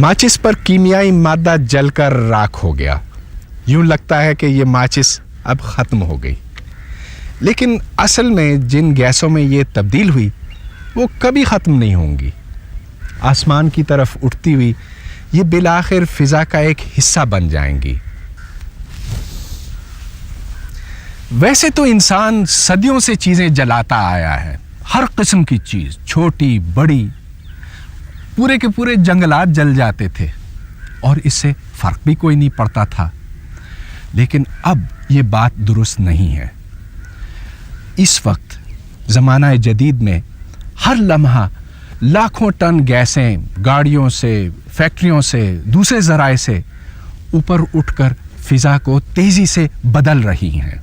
माचिस पर कीमियाई मादा जलकर राख हो गया। यूं लगता है कि ये माचिस अब ख़त्म हो गई, लेकिन असल में जिन गैसों में ये तब्दील हुई वो कभी ख़त्म नहीं होंगी। आसमान की तरफ उठती हुई ये बिलाखिर फ़िज़ा का एक हिस्सा बन जाएंगी। वैसे तो इंसान सदियों से चीज़ें जलाता आया है, हर किस्म की चीज़, छोटी बड़ी, पूरे के पूरे जंगलात जल जाते थे और इससे फ़र्क भी कोई नहीं पड़ता था। लेकिन अब ये बात दुरुस्त नहीं है। इस वक्त ज़माना जदीद में हर लम्हा लाखों टन गैसें गाड़ियों से, फैक्ट्रियों से, दूसरे ज़राए से ऊपर उठकर फ़िज़ा को तेज़ी से बदल रही हैं।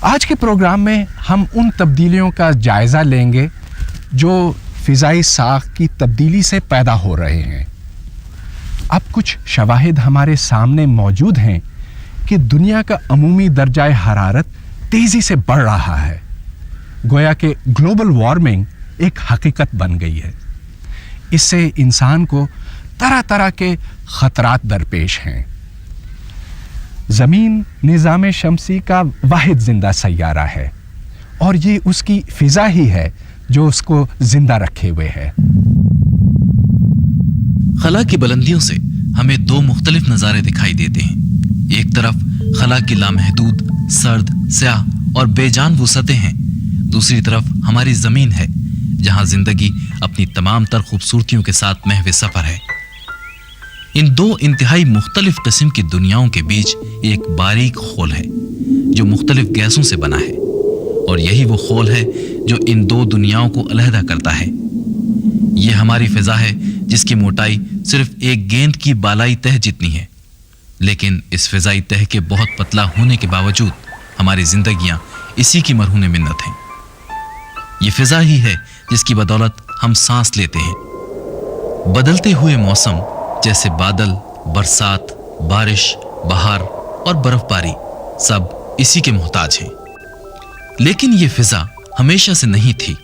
आज के प्रोग्राम में हम उन तब्दीलियों का जायज़ा लेंगे जो फ़िज़ाई साख की तब्दीली से पैदा हो रहे हैं। अब कुछ शवाहिद हमारे सामने मौजूद हैं कि दुनिया का अमूमी दर्जाए हरारत तेज़ी से बढ़ रहा है। गोया कि ग्लोबल वार्मिंग एक हकीकत बन गई है। इससे इंसान को तरह तरह के ख़तरात दरपेश हैं। ज़मीन निज़ाम शमसी का वाहिद ज़िंदा सैयारा है और ये उसकी फ़िज़ा ही है जो उसको ज़िंदा रखे हुए है। खला की बुलंदियों से हमें दो मुख्तलिफ नज़ारे दिखाई देते हैं। एक तरफ खला की लामहदूद, सर्द, स्याह और बेजान वुसअतें हैं। दूसरी तरफ हमारी ज़मीन है जहां ज़िंदगी अपनी तमाम तर खूबसूरतियों के साथ महवे सफ़र है। इन दो इंतहाई मुख्तलिफ किस्म की दुनियाओं के बीच एक बारीक खोल है जो मुख्तलिफ गैसों से बना है, और यही वो खोल है जो इन दो दुनियाओं को अलहदा करता है। ये हमारी फ़िज़ा है जिसकी मोटाई सिर्फ एक गेंद की बालाई तह जितनी है, लेकिन इस फ़िज़ाई तह के बहुत पतला होने के बावजूद हमारी ज़िंदगियां इसी की मरहून मिन्नत हैं। ये फ़िज़ा ही है जिसकी बदौलत हम सांस लेते हैं। बदलते हुए मौसम जैसे बादल, बरसात, बारिश, बहार और बर्फबारी सब इसी के मोहताज हैं। लेकिन ये फ़िज़ा हमेशा से नहीं थी।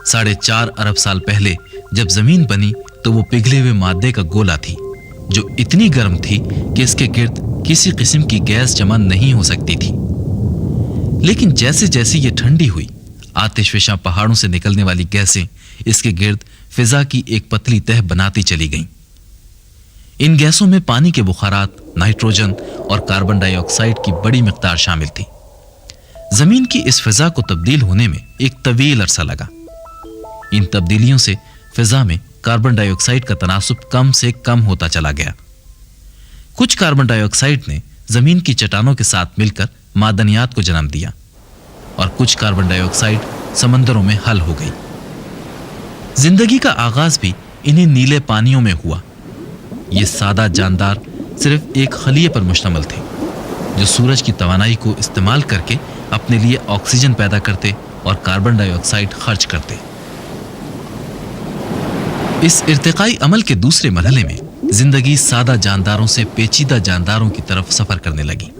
4.5 अरब साल पहले जब ज़मीन बनी तो वो पिघले हुए मादे का गोला थी जो इतनी गर्म थी कि इसके गिर्द किसी किस्म की गैस जमा नहीं हो सकती थी। लेकिन जैसे जैसे ये ठंडी हुई, आतिशफिशा पहाड़ों से निकलने वाली गैसें इसके गिर्द फ़िज़ा की एक पतली तह बनाती चली गईं। इन गैसों में पानी के बुखारात, नाइट्रोजन और कार्बन डाइऑक्साइड की बड़ी मिक़दार शामिल थी। ज़मीन की इस फ़िज़ा को तब्दील होने में एक तवील अरसा लगा। इन तब्दीलियों से फ़िज़ा में कार्बन डाइऑक्साइड का तनासुब कम से कम होता चला गया। कुछ कार्बन डाइऑक्साइड ने ज़मीन की चट्टानों के साथ मिलकर मादनियात को जन्म दिया और कुछ कार्बन डाइऑक्साइड समंदरों में हल हो गई। जिंदगी का आगाज भी इन्हीं नीले पानियों में हुआ। ये सादा जानदार सिर्फ एक खलीए पर मुश्तमिल थे जो सूरज की तवानाई को इस्तेमाल करके अपने लिए ऑक्सीजन पैदा करते और कार्बन डाइऑक्साइड खर्च करते। इस इर्तिकाई अमल के दूसरे मरहले में जिंदगी सादा जानदारों से पेचीदा जानदारों की तरफ सफर करने लगी।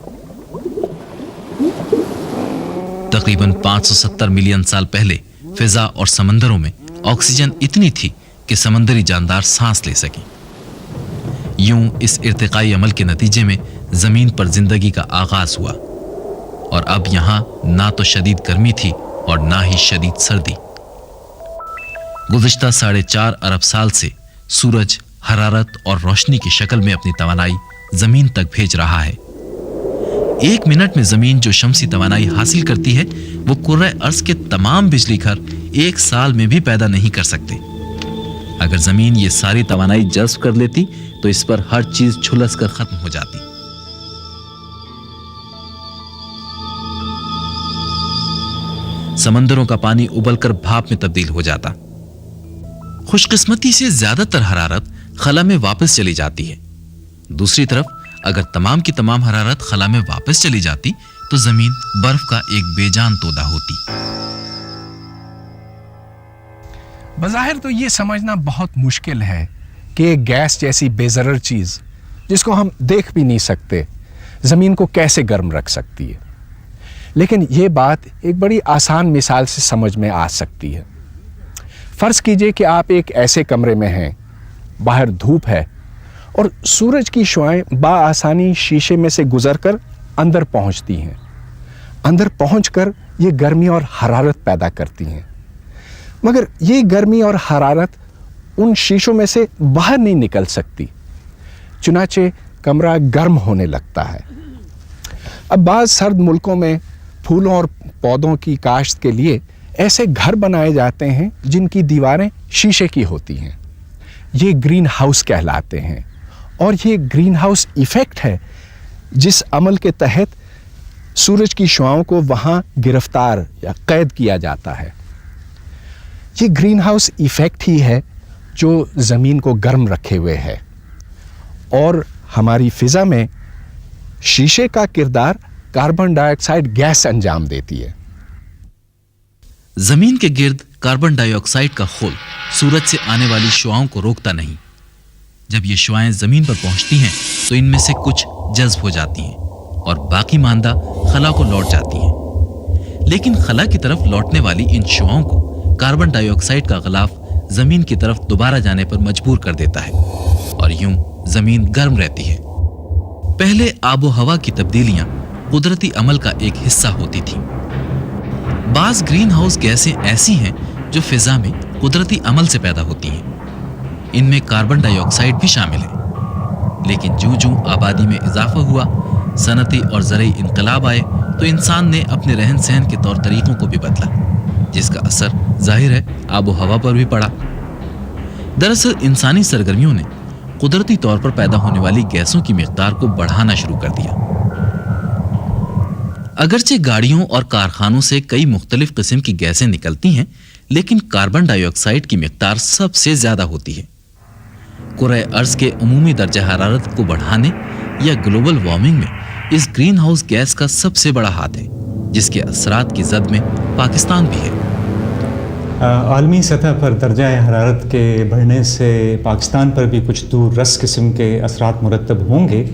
तकरीबन 570 मिलियन साल पहले फिजा और समंदरों में ऑक्सीजन इतनी थी कि समंदरी जानदार सांस ले सकें। यूं इस इर्तिकाई अमल के नतीजे में जमीन पर जिंदगी का आगाज हुआ और अब यहां ना तो शदीद गर्मी थी और ना ही शदीद सर्दी। गुज़िश्ता 4.5 अरब साल से सूरज हरारत और रोशनी की शक्ल में अपनी तवानाई जमीन तक भेज रहा है। 1 मिनट में जमीन जो शमसी तवानाई हासिल करती है वो कुर्रे अर्ज के तमाम बिजली घर 1 साल में भी पैदा नहीं कर सकते। अगर जमीन ये सारी तवानाई जज्ब कर लेती तो इस पर हर चीज झुलस कर खत्म हो जाती। समंदरों का पानी उबलकर भाप में तब्दील हो जाता। खुशकिस्मती से ज्यादातर हरारत खला में वापस चली जाती है। दूसरी तरफ अगर तमाम की तमाम हरारत खला में वापस चली जाती तो जमीन बर्फ का एक बेजान तोदा होती। बज़ाहिर तो ये समझना बहुत मुश्किल है कि एक गैस जैसी बेज़रर चीज जिसको हम देख भी नहीं सकते जमीन को कैसे गर्म रख सकती है। लेकिन ये बात एक बड़ी आसान मिसाल से समझ में आ सकती है। फर्ज कीजिए कि आप एक ऐसे कमरे में हैं, باہر دھوپ ہے اور سورج کی شعاعیں بآسانی شیشے میں سے گزر کر اندر پہنچتی ہیں. اندر پہنچ کر یہ گرمی اور حرارت پیدا کرتی ہیں. مگر یہ گرمی اور حرارت ان شیشوں میں سے باہر نہیں نکل سکتی، چنانچہ کمرہ گرم ہونے لگتا ہے. اب بعض سرد ملکوں میں پھولوں اور پودوں کی کاشت کے لیے ایسے گھر بنائے جاتے ہیں جن کی دیواریں شیشے کی ہوتی ہیں. یہ گرین ہاؤس کہلاتے ہیں اور یہ گرین ہاؤس ایفیکٹ ہے جس عمل کے تحت سورج کی شعاؤں کو وہاں گرفتار یا قید کیا جاتا ہے. یہ گرین ہاؤس ایفیکٹ ہی ہے جو زمین کو گرم رکھے ہوئے ہے اور ہماری فضا میں شیشے کا کردار کاربن ڈائی آکسائڈ گیس انجام دیتی ہے. زمین کے گرد کاربن ڈائی آکسائڈ کا خول سورج سے آنے والی شعاؤں کو روکتا نہیں. جب یہ شعاعیں زمین پر پہنچتی ہیں تو ان میں سے کچھ جذب ہو جاتی ہیں اور باقی ماندہ خلا کو لوٹ جاتی ہیں. لیکن خلا کی طرف لوٹنے والی ان شعاؤں کو کاربن ڈائی آکسائڈ کا غلاف زمین کی طرف دوبارہ جانے پر مجبور کر دیتا ہے اور یوں زمین گرم رہتی ہے. پہلے آب و ہوا کی تبدیلیاں قدرتی عمل کا ایک حصہ ہوتی تھیں. بعض گرین ہاؤس گیسیں ایسی ہیں جو فضا میں قدرتی عمل سے پیدا ہوتی ہیں. ان میں کاربن ڈائی آکسائڈ بھی شامل ہے. لیکن جوں آبادی میں اضافہ ہوا، صنعتی اور زرعی انقلاب آئے تو انسان نے اپنے رہن سہن کے طور طریقوں کو بھی بدلا، جس کا اثر ظاہر ہے آب و ہوا پر بھی پڑا. دراصل انسانی سرگرمیوں نے قدرتی طور پر پیدا ہونے والی گیسوں کی مقدار کو بڑھانا شروع کر دیا. اگرچہ گاڑیوں اور کارخانوں سے کئی مختلف قسم کی گیسیں نکلتی ہیں، لیکن کاربن ڈائی آکسائڈ کی مقدار سب سے زیادہ ہوتی ہے. کرۂ ارض کے عمومی درجہ حرارت کو بڑھانے یا گلوبل وارمنگ میں اس گرین ہاؤس گیس کا سب سے بڑا ہاتھ ہے، جس کے اثرات کی زد میں پاکستان بھی ہے. عالمی سطح پر درجہ حرارت کے بڑھنے سے پاکستان پر بھی کچھ دور رس قسم کے اثرات مرتب ہوں گے،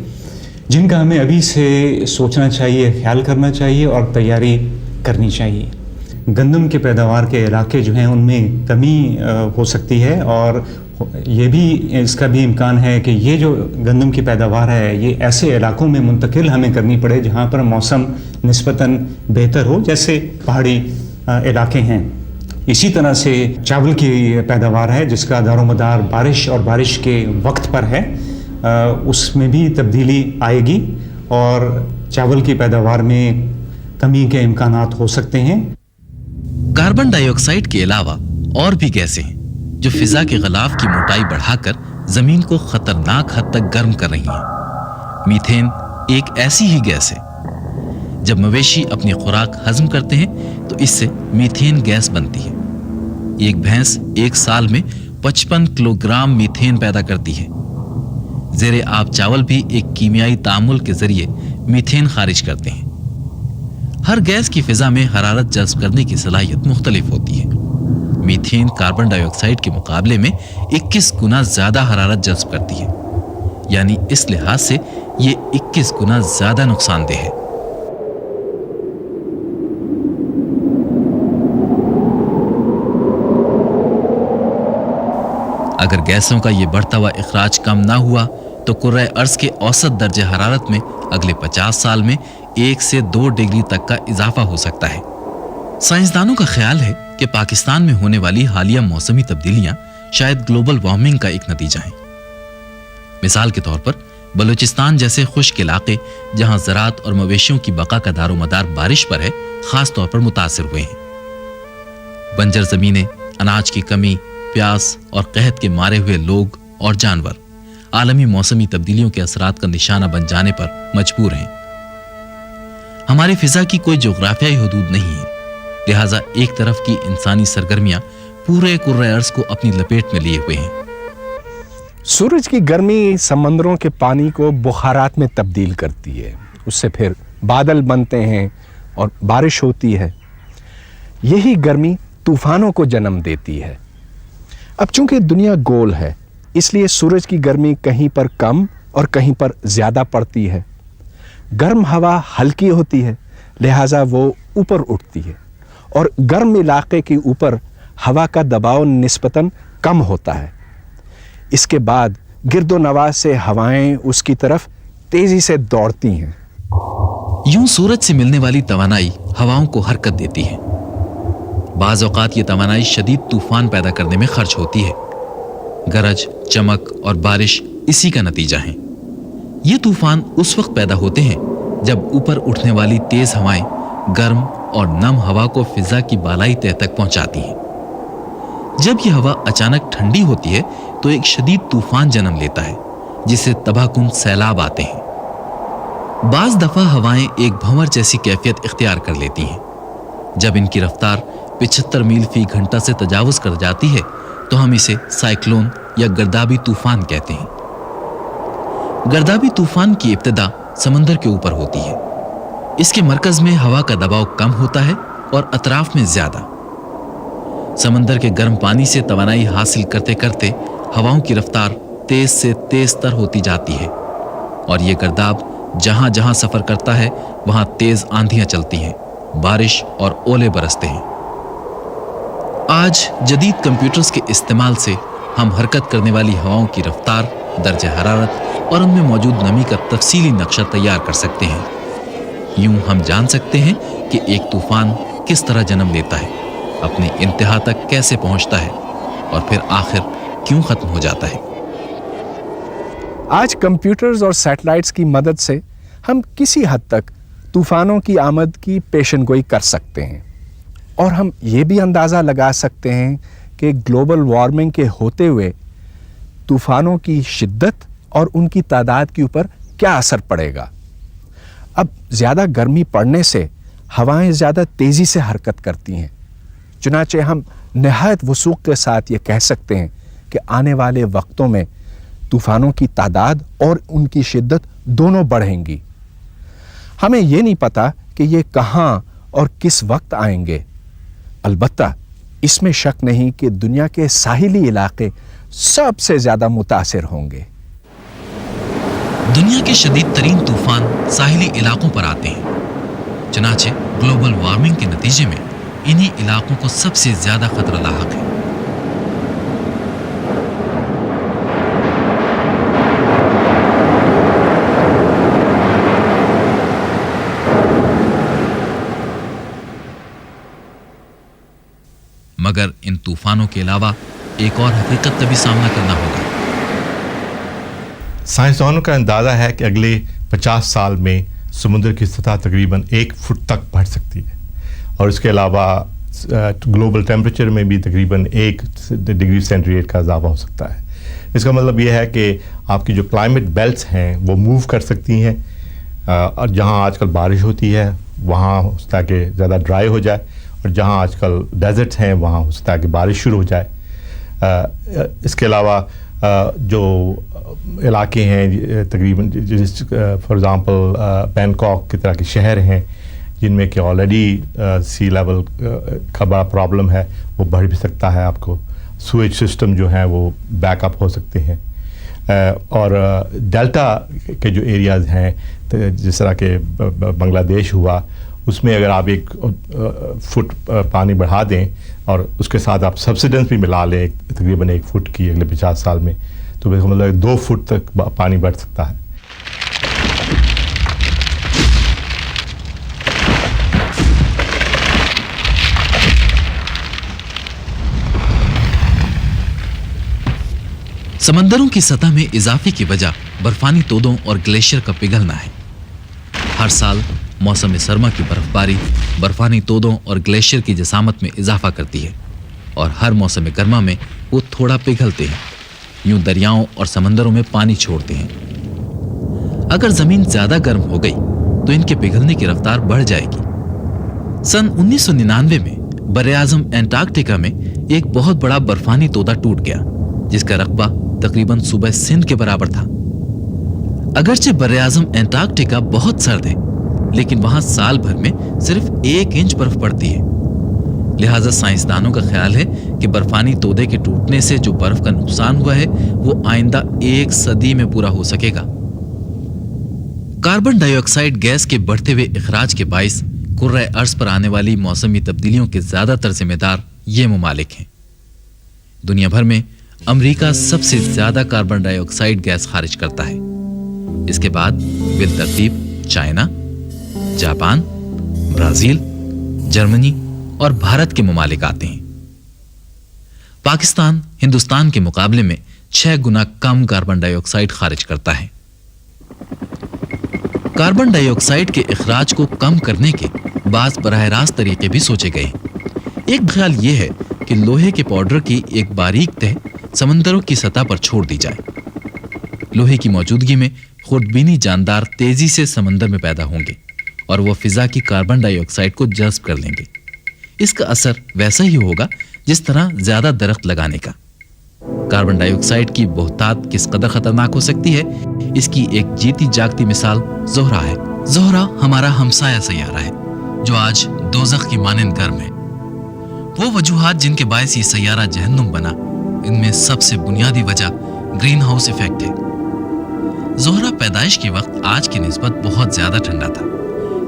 جن کا ہمیں ابھی سے سوچنا چاہیے، خیال کرنا چاہیے اور تیاری کرنی چاہیے. گندم کے پیداوار کے علاقے جو ہیں ان میں کمی ہو سکتی ہے اور یہ بھی اس کا بھی امکان ہے کہ یہ جو گندم کی پیداوار ہے یہ ایسے علاقوں میں منتقل ہمیں کرنی پڑے جہاں پر موسم نسبتاً بہتر ہو، جیسے پہاڑی علاقے ہیں. اسی طرح سے چاول کی پیداوار ہے جس کا دار و مدار بارش اور بارش کے وقت پر ہے، اس میں بھی تبدیلی آئے گی اور چاول کی پیداوار میں کمی کے امکانات ہو سکتے ہیں. کاربن ڈائی آکسائڈ کے علاوہ اور بھی گیسیں ہیں جو فضا کے غلاف کی موٹائی بڑھا کر زمین کو خطرناک حد تک گرم کر رہی ہیں. میتھین ایک ایسی ہی گیس ہے. جب مویشی اپنی خوراک ہضم کرتے ہیں تو اس سے میتھین گیس بنتی ہے. ایک بھینس ایک سال میں 55 کلو گرام میتھین پیدا کرتی ہے. زیر آب چاول بھی ایک کیمیائی تعامل کے ذریعے میتھین خارج کرتے ہیں. ہر گیس کی فضا میں حرارت جذب کرنے کی صلاحیت مختلف ہوتی ہے. میتھین کاربن ڈائی آکسائڈ کے مقابلے میں 21 گنا زیادہ حرارت جذب کرتی ہے، یعنی اس لحاظ سے یہ 21 گنا زیادہ نقصان دہ ہے. اگر گیسوں کا یہ بڑھتا ہوا اخراج کم نہ ہوا تو کرۂ ارض کے اوسط درجہ حرارت میں اگلے 50 سال میں 1 سے 2 ڈگری تک کا اضافہ ہو سکتا ہے. سائنسدانوں کا خیال ہے کہ پاکستان میں ہونے والی حالیہ موسمی تبدیلیاں شاید گلوبل وارمنگ کا ایک نتیجہ ہیں. مثال کے طور پر بلوچستان جیسے خشک علاقے جہاں زراعت اور مویشیوں کی بقا کا دار و مدار بارش پر ہے، خاص طور پر متاثر ہوئے ہیں. بنجر زمینیں، اناج کی کمی، پیاس اور قحط کے مارے ہوئے لوگ اور جانور عالمی موسمی تبدیلیوں کے اثرات کا نشانہ بن جانے پر مجبور ہیں. ہماری فضا کی کوئی جغرافیائی حدود نہیں ہے، لہٰذا ایک طرف کی انسانی سرگرمیاں پورے کرۂ ارض کو اپنی لپیٹ میں لیے ہوئے ہیں. سورج کی گرمی سمندروں کے پانی کو بخارات میں تبدیل کرتی ہے، اس سے پھر بادل بنتے ہیں اور بارش ہوتی ہے. یہی گرمی طوفانوں کو جنم دیتی ہے. اب چونکہ دنیا گول ہے اس لیے سورج کی گرمی کہیں پر کم اور کہیں پر زیادہ پڑتی ہے. گرم ہوا ہلکی ہوتی ہے لہٰذا وہ اوپر اٹھتی ہے اور گرم علاقے کے اوپر ہوا کا دباؤ نسبتاً کم ہوتا ہے. اس کے بعد گرد و نواح سے ہوائیں اس کی طرف تیزی سے دوڑتی ہیں۔ یوں سورج سے ملنے والی توانائی ہواؤں کو حرکت دیتی ہے۔ بعض اوقات یہ توانائی شدید طوفان پیدا کرنے میں خرچ ہوتی ہے۔ گرج، چمک اور بارش اسی کا نتیجہ ہیں۔ یہ طوفان اس وقت پیدا ہوتے ہیں جب اوپر اٹھنے والی تیز ہوائیں گرم اور نم ہوا کو فضا کی بالائی تہہ تک پہنچاتی ہیں۔ جب یہ ہوا اچانک ٹھنڈی ہوتی ہے تو ایک شدید طوفان جنم لیتا ہے جس سے تباہ کن سیلاب آتے ہیں۔ بعض دفعہ ہوائیں ایک بھنور جیسی کیفیت اختیار کر لیتی ہیں۔ جب ان کی رفتار 75 میل فی گھنٹہ سے تجاوز کر جاتی ہے تو ہم اسے سائیکلون یا گردابی طوفان کہتے ہیں۔ گردابی طوفان کی ابتدا سمندر کے اوپر ہوتی ہے۔ اس کے مرکز میں ہوا کا دباؤ کم ہوتا ہے اور اطراف میں زیادہ۔ سمندر کے گرم پانی سے توانائی حاصل کرتے کرتے ہواؤں کی رفتار تیز سے تیز تر ہوتی جاتی ہے اور یہ گرداب جہاں جہاں سفر کرتا ہے وہاں تیز آندھیاں چلتی ہیں، بارش اور اولے برستے ہیں۔ آج جدید کمپیوٹرز کے استعمال سے ہم حرکت کرنے والی ہواؤں کی رفتار، درجہ حرارت اور ان میں موجود نمی کا تفصیلی نقشہ تیار کر سکتے ہیں۔ یوں ہم جان سکتے ہیں کہ ایک طوفان کس طرح جنم لیتا ہے، اپنے انتہا تک کیسے پہنچتا ہے اور پھر آخر کیوں ختم ہو جاتا ہے۔ آج کمپیوٹرز اور سیٹلائٹس کی مدد سے ہم کسی حد تک طوفانوں کی آمد کی پیشن گوئی کر سکتے ہیں، اور ہم یہ بھی اندازہ لگا سکتے ہیں کہ گلوبل وارمنگ کے ہوتے ہوئے طوفانوں کی شدت اور ان کی تعداد کے اوپر کیا اثر پڑے گا۔ اب زیادہ گرمی پڑنے سے ہوائیں زیادہ تیزی سے حرکت کرتی ہیں، چنانچہ ہم نہایت وثوق کے ساتھ یہ کہہ سکتے ہیں کہ آنے والے وقتوں میں طوفانوں کی تعداد اور ان کی شدت دونوں بڑھیں گی۔ ہمیں یہ نہیں پتا کہ یہ کہاں اور کس وقت آئیں گے، البتہ اس میں شک نہیں کہ دنیا کے ساحلی علاقے سب سے زیادہ متاثر ہوں گے۔ دنیا کے شدید ترین طوفان ساحلی علاقوں پر آتے ہیں، چنانچہ گلوبل وارمنگ کے نتیجے میں انہی علاقوں کو سب سے زیادہ خطرہ لاحق ہے۔ مگر ان طوفانوں کے علاوہ ایک اور حقیقت کا بھی سامنا کرنا ہوگا۔ سائنسدانوں کا اندازہ ہے کہ اگلے 50 سال میں سمندر کی سطح تقریباً 1 فٹ تک بڑھ سکتی ہے، اور اس کے علاوہ گلوبل ٹیمپریچر میں بھی تقریباً 1 ڈگری سینٹی گریڈ کا اضافہ ہو سکتا ہے۔ اس کا مطلب یہ ہے کہ آپ کی جو کلائمیٹ بیلٹس ہیں وہ موو کر سکتی ہیں، اور جہاں آج کل بارش ہوتی ہے وہاں ہو سکتا ہے کہ زیادہ ڈرائی ہو جائے، اور جہاں آج کل ڈیزرٹس ہیں وہاں ہو سکتا ہے کہ بارش شروع ہو جائے۔ اس کے علاوہ جو علاقے ہیں تقریباً فار ایگزامپل بینکاک کی طرح کے شہر ہیں جن میں کہ آلریڈی سی لیول کا بڑا پرابلم ہے، وہ بڑھ بھی سکتا ہے۔ آپ کو سویج سسٹم جو ہیں وہ بیک اپ ہو سکتے ہیں، اور ڈیلٹا کے جو ایریاز ہیں جس طرح کہ بنگلہ دیش ہوا، اس میں اگر آپ 1 فٹ پانی بڑھا دیں اور اس کے ساتھ آپ سبسیڈنس بھی ملا لیں تقریباً 1 فٹ کی اگلے 50 سال میں، تو مطلب 2 فٹ تک پانی بڑھ سکتا ہے۔ سمندروں کی سطح میں اضافے کی وجہ برفانی تودوں اور گلیشیئر کا پگھلنا ہے۔ ہر سال موسم سرما کی برف باری برفانی تودوں اور گلیشیئر کی جسامت میں اضافہ کرتی ہے، اور ہر موسم گرما میں وہ تھوڑا پگھلتے ہیں، یوں دریاؤں اور سمندروں میں پانی چھوڑتے ہیں۔ اگر زمین زیادہ گرم ہو گئی تو ان کے پگھلنے کی رفتار بڑھ جائے گی۔ سن 1999 میں براعظم انٹارکٹیکا میں ایک بہت بڑا برفانی تودا ٹوٹ گیا جس کا رقبہ تقریباً صوبہ سندھ کے برابر تھا۔ اگرچہ براعظم انٹارکٹیکا بہت سرد ہے، لیکن وہاں سال بھر میں صرف 1 انچ برف پڑتی ہے، لہٰذا سائنسدانوں کا خیال ہے کہ برفانی تودے کے ٹوٹنے سے جو برف کا نقصان ہوا ہے وہ آئندہ 1 صدی میں پورا ہو سکے گا۔ کاربن ڈائی آکسائڈ گیس کے بڑھتے ہوئے اخراج کے باعث کرۂ ارض پر آنے والی موسمی تبدیلیوں کے زیادہ تر ذمہ دار یہ ممالک ہیں۔ دنیا بھر میں अमेरिका सबसे ज्यादा कार्बन डाइऑक्साइड गैस खारिज करता है। इसके बाद बिलतरतीब चाइना, जापान, ब्राजील, जर्मनी और भारत के ममालिक आते हैं। पाकिस्तान हिंदुस्तान के मुकाबले में 6 गुना कम कार्बन डाइऑक्साइड खारिज करता है। कार्बन डाइऑक्साइड के इखराज को कम करने के बाज़ बराह रास्त तरीके भी सोचे गए हैं। एक ख्याल यह है कि लोहे के पाउडर की एक बारीक तह समंदरों की सतह पर छोड़ दी जाए। लोहे की मौजूदगी में खुर्दबीनी जानदार तेजी से समंदर में पैदा होंगे और वो फिजा की कार्बन डाइऑक्साइड को जज्ब कर लेंगे। इसका असर वैसा ही होगा जिस तरह ज्यादा दरख्त लगाने का। कार्बन डाइऑक्साइड की बहुतात किस कदर खतरनाक हो सकती है, इसकी एक जीती जागती मिसाल ज़ोहरा है। ज़ोहरा हमारा हमसाया सैयारा है जो आज दोज़ख की मानंद गर्म है। वो वजूहात जिनके बायस ये सैयारा जहन्नुम बना, इनमें सबसे बुनियादी वजह ग्रीन हाउस इफेक्ट है। ज़ोहरा पैदाइश के वक्त आज की निस्बत बहुत ज्यादा ठंडा था,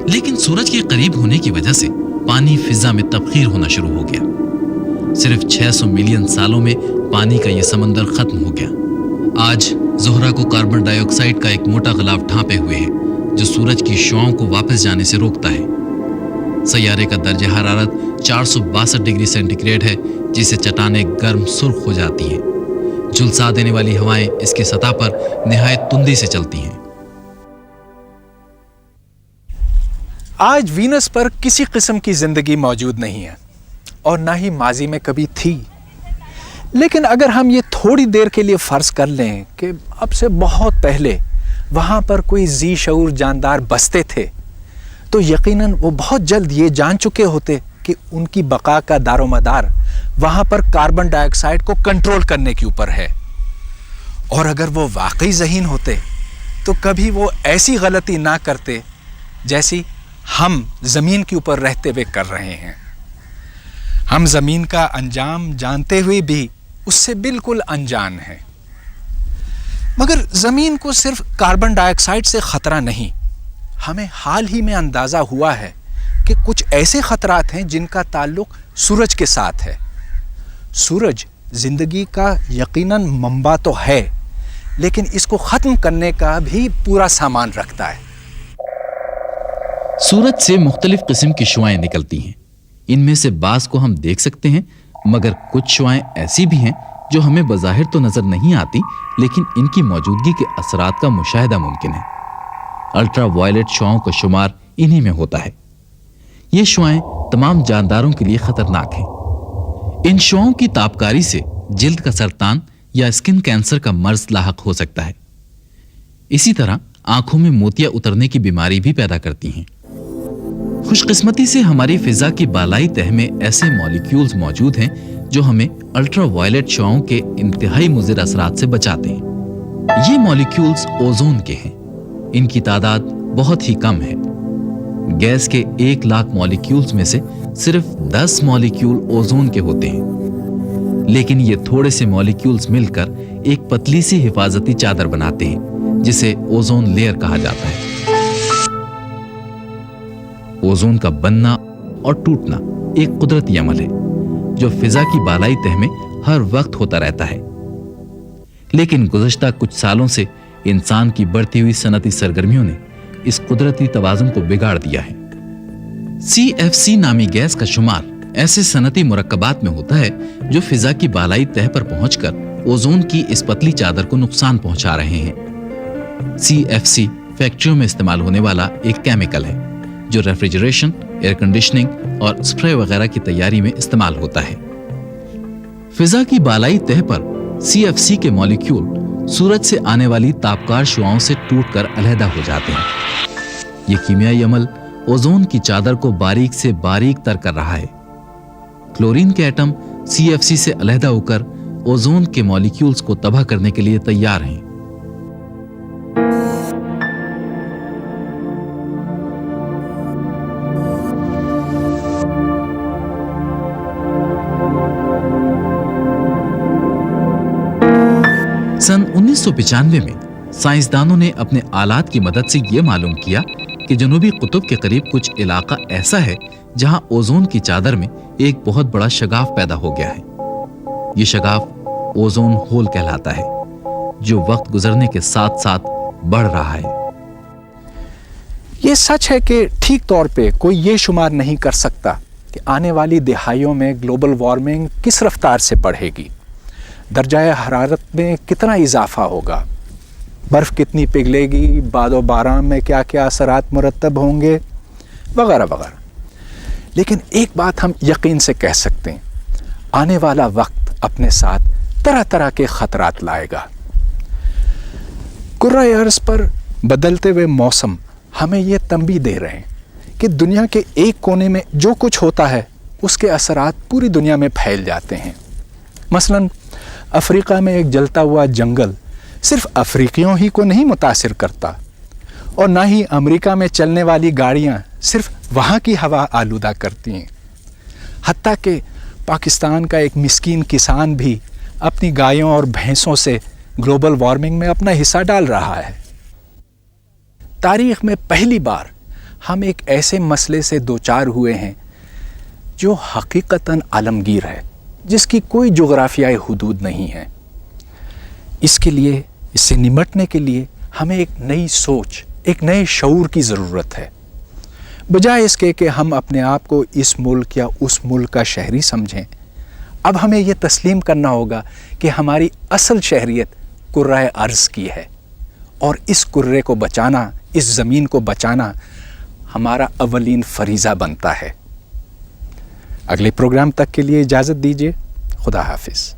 लेकिन सूरज के करीब होने की वजह से पानी फिजा में तबखीर होना शुरू हो गया। सिर्फ 600 मिलियन सालों में पानी का यह समंदर खत्म हो गया। आज ज़ोहरा को कार्बन डाइऑक्साइड का एक मोटा गिलाफ ढांपे हुए है जो सूरज की शुआओं को वापस जाने से रोकता है। सैयारे का दर्जे हरारत 462 डिग्री सेंटीग्रेड है, जिससे चट्टानें गर्म सुर्ख हो जाती हैं। झुलसा देने वाली हवाएं इसकी सतह पर निहायत तुंदी से चलती हैं। आज वीनस पर किसी किस्म की जिंदगी मौजूद नहीं है और ना ही माजी में कभी थी। लेकिन अगर हम ये थोड़ी देर के लिए फर्ज कर लें कि अब से बहुत पहले वहां पर कोई जी शऊर जानदार बसते थे, तो यकीनन वो बहुत जल्द ये जान चुके होते कि उनकी बका का दारोमदार वहां पर कार्बन डाइऑक्साइड को कंट्रोल करने के ऊपर है। और अगर वो वाकई ज़हीन होते तो कभी वो ऐसी गलती ना करते जैसी हम ज़मीन के ऊपर रहते हुए कर रहे हैं। हम ज़मीन का अंजाम जानते हुए भी उससे बिल्कुल अनजान हैं। मगर ज़मीन को सिर्फ कार्बन डाइऑक्साइड से ख़तरा नहीं, हमें हाल ही में अंदाज़ा हुआ है कि कुछ ऐसे ख़तरात हैं जिनका ताल्लुक़ सूरज के साथ है। सूरज ज़िंदगी का यकीनन मंबा तो है, लेकिन इसको ख़त्म करने का भी पूरा सामान रखता है। सूरज से मुख्तलिफ किस्म की शुआएं निकलती हैं। इनमें से बाज़ को हम देख सकते हैं, मगर कुछ शुआएं ऐसी भी हैं जो हमें बज़ाहिर तो नज़र नहीं आती, लेकिन इनकी मौजूदगी के असरात का मुशाहिदा मुमकिन है। अल्ट्रा वायलेट शुआओं का शुमार इन्हीं में होता है। ये शुआएं तमाम जानदारों के लिए खतरनाक हैं। इन शुआओं की तापकारी से जिल्द का सरतान या स्किन कैंसर का मर्ज लाहक हो सकता है। इसी तरह आंखों में मोतिया उतरने की बीमारी भी पैदा करती हैं। खुशकिस्मती से हमारी फिजा की बालाई तह में ऐसे मॉलिक्यूल्स मौजूद हैं जो हमें अल्ट्रा वायलेट शुआओं के इंतहाई मुज़िर असरात से बचाते हैं। ये मॉलिक्यूल्स ओजोन के हैं। इनकी तादाद बहुत ही कम है। गैस के 1 लाख मॉलिक्यूल्स में से सिर्फ 10 मॉलिक्यूल ओजोन के होते हैं, लेकिन ये थोड़े से मॉलिक्यूल्स मिलकर एक पतली सी हिफाजती चादर बनाते हैं जिसे ओजोन लेयर कहा जाता है। ओजोन का बनना और टूटना एक कुदरती अमल है जो फिजा की बालाई तह में हर वक्त होता रहता है। लेकिन गुज़श्ता कुछ सालों से इंसान की बढ़ती हुई सनती सरगर्मियों ने इस कुदरती तवाज़ुन को बिगाड़ दिया है। CFC नामी गैस का शुमार ऐसे सनती मुरक्कबात में होता है जो फिजा की बालाई तह पर पहुंचकर ओजोन की इस पतली चादर को नुकसान पहुंचा रहे हैं। CFC फैक्ट्रियों में इस्तेमाल होने वाला एक केमिकल है जो रेफ्रिजरेशन, एयर कंडीशनिंग और स्प्रे वगैरह की तैयारी में इस्तेमाल होता है। फिजा की बालाई तह पर CFC के मॉलिक्यूल सूरज से आने वाली तापकार शुआओं से टूटकर अलहदा हो जाते हैं। यह कीमियाई अमल ओजोन की चादर को बारीक से बारीक तर कर रहा है। क्लोरीन के एटम CFC से अलहदा होकर ओजोन के मॉलिक्यूल्स को तबाह करने के लिए तैयार हैं। सन 1995 में साइंसदानों ने अपने आलात की मदद से यह मालूम किया कि जनूबी कुतुब के करीब कुछ इलाका ऐसा है जहां ओजोन की चादर में एक बहुत बड़ा शगाफ पैदा हो गया है। ये शगाफ ओजोन होल कहलाता है, जो वक्त गुजरने के साथ साथ बढ़ रहा है। ये सच है कि ठीक तौर पे कोई ये शुमार नहीं कर सकता कि आने वाली दिहाइयों में ग्लोबल वार्मिंग किस रफ्तार से बढ़ेगी, दर्जाए हरारत में कितना इजाफा होगा, बर्फ़ कितनी पिघलेगी, बादो बारां में क्या क्या असरात मुरतब होंगे, वगैरह वगैरह। लेकिन एक बात हम यकीन से कह सकते हैं, आने वाला वक्त अपने साथ तरह तरह के ख़तरात लाएगा। कुर्रा अर्ज़ पर बदलते हुए मौसम हमें ये तंबीह दे रहे हैं कि दुनिया के एक कोने में जो कुछ होता है उसके असरात पूरी दुनिया में फैल जाते हैं। मसलन अफ्रीका में एक जलता हुआ जंगल सिर्फ अफ्रीकियों ही को नहीं मुतासिर करता, और ना ही अमेरिका में चलने वाली गाड़ियां सिर्फ वहाँ की हवा आलूदा करती हैं। हत्ता कि पाकिस्तान का एक मिस्कीन किसान भी अपनी गायों और भैंसों से ग्लोबल वार्मिंग में अपना हिस्सा डाल रहा है। तारीख में पहली बार हम एक ऐसे मसले से दोचार हुए हैं जो हकीकतन आलमगीर है, जिसकी कोई जोग्राफियाई हुदूद नहीं है। इसके लिए, इससे निपटने के लिए हमें एक नई सोच, एक नए शऊर की ज़रूरत है। बजाय इसके कि हम अपने आप को इस मुल्क या उस मुल्क का शहरी समझें, अब हमें यह तस्लीम करना होगा कि हमारी असल शहरियत कुर्राए अर्ज़ की है, और इस कुर्रे को बचाना, इस ज़मीन को बचाना हमारा अवलीन फरीज़ा बनता है। अगले प्रोग्राम तक के लिए इजाज़त दीजिए। खुदा हाफिज़।